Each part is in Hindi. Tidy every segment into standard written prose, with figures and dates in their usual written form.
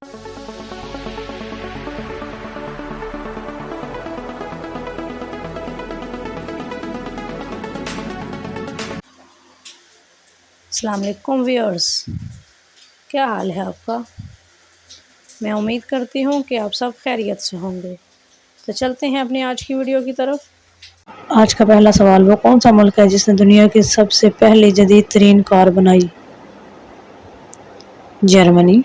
अस्सलाम वालेकुम व्यूअर्स, क्या हाल है आपका। मैं उम्मीद करती हूँ कि आप सब खैरियत से होंगे। तो चलते हैं अपनी आज की वीडियो की तरफ। आज का पहला सवाल, वो कौन सा मुल्क है जिसने दुनिया की सबसे पहली जदीद तरीन कार बनाई। जर्मनी,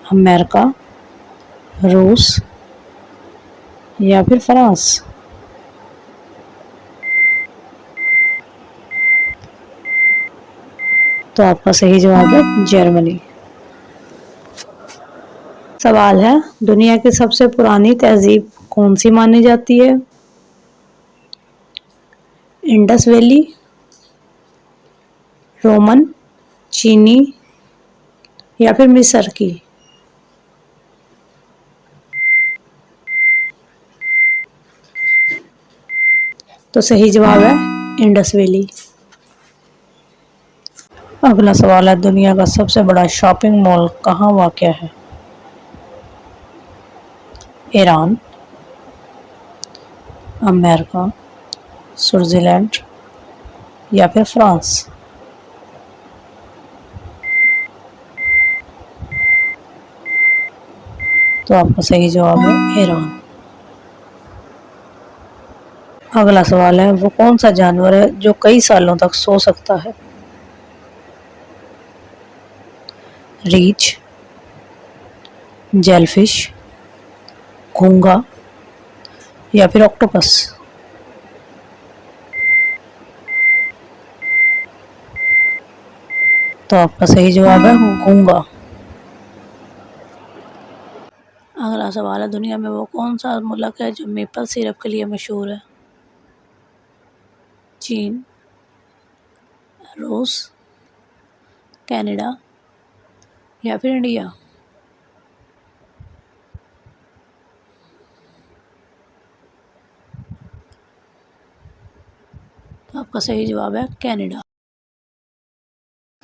अमेरिका, रूस या फिर फ्रांस। तो आपका सही जवाब है जर्मनी। सवाल है, दुनिया की सबसे पुरानी तहजीब कौन सी मानी जाती है। इंडस वैली, रोमन, चीनी या फिर मिस्र की। तो सही जवाब है इंडस वैली। अगला सवाल है, दुनिया का सबसे बड़ा शॉपिंग मॉल कहाँ वाक़या है। ईरान, अमेरिका, स्विट्ज़रलैंड या फिर फ्रांस। तो आपका सही जवाब है ईरान। अगला सवाल है, वो कौन सा जानवर है जो कई सालों तक सो सकता है। रीछ, जेलफिश, घोंघा या फिर ऑक्टोपस। तो आपका सही जवाब है घोंघा। अगला सवाल है, दुनिया में वो कौन सा मुल्क है जो मेपल सिरप के लिए मशहूर है। चीन, रूस, कनाडा या फिर इंडिया। तो आपका सही जवाब है कनाडा।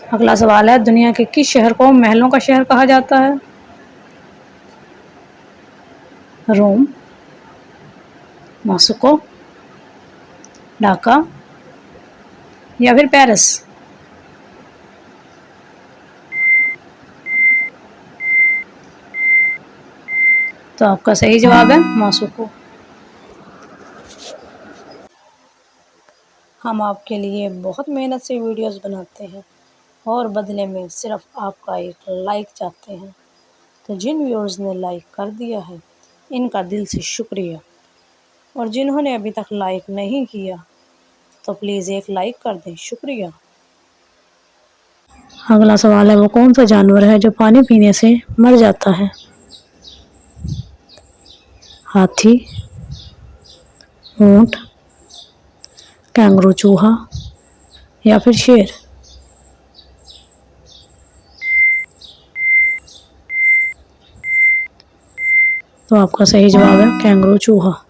अगला सवाल है, दुनिया के किस शहर को महलों का शहर कहा जाता है। रोम, मॉस्को, ढाका या फिर पेरिस। तो आपका सही जवाब है मॉस्को। हम आपके लिए बहुत मेहनत से वीडियोस बनाते हैं और बदले में सिर्फ आपका एक लाइक चाहते हैं। तो जिन व्यूअर्स ने लाइक कर दिया है, इनका दिल से शुक्रिया। और जिन्होंने अभी तक लाइक नहीं किया, तो प्लीज़ एक लाइक कर दें, शुक्रिया। अगला सवाल है, वो कौन सा जानवर है जो पानी पीने से मर जाता है। हाथी, ऊंट, कैंगरू चूहा या फिर शेर। तो आपका सही जवाब है कैंगरू चूहा।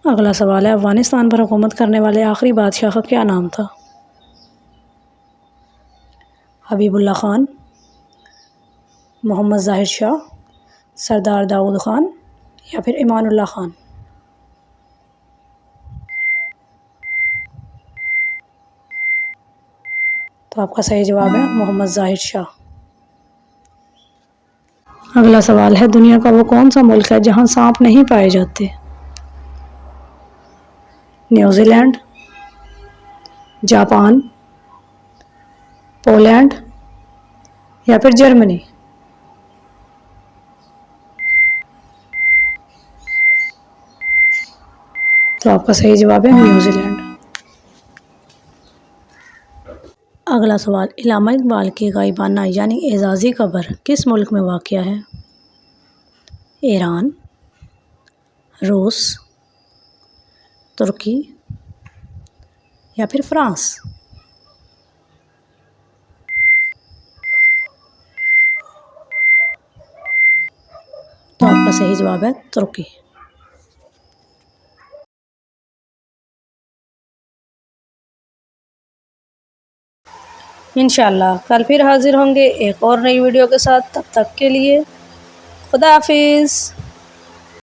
अगला सवाल है, अफगानिस्तान पर हुकूमत करने वाले आखिरी बादशाह का क्या नाम था। हबीबुल्ला खान, मोहम्मद ज़ाहिर शाह, सरदार दाऊद खान या फिर ईमानुल्लाह खान। तो आपका सही जवाब है मोहम्मद ज़ाहिर शाह। अगला सवाल है, दुनिया का वो कौन सा मुल्क है जहां सांप नहीं पाए जाते। न्यूजीलैंड, जापान, पोलैंड या फिर जर्मनी। तो आपका सही जवाब है न्यूजीलैंड। अगला सवाल, इल्लामा इकबाल की गायबाना यानी एजाज़ी कब्र किस मुल्क में वाक़या है। ईरान, रूस, तुर्की या फिर फ्रांस। तो आपका सही जवाब है तुर्की। इंशाल्लाह कल फिर हाज़िर होंगे एक और नई वीडियो के साथ। तब तक के लिए खुदा हाफिज़।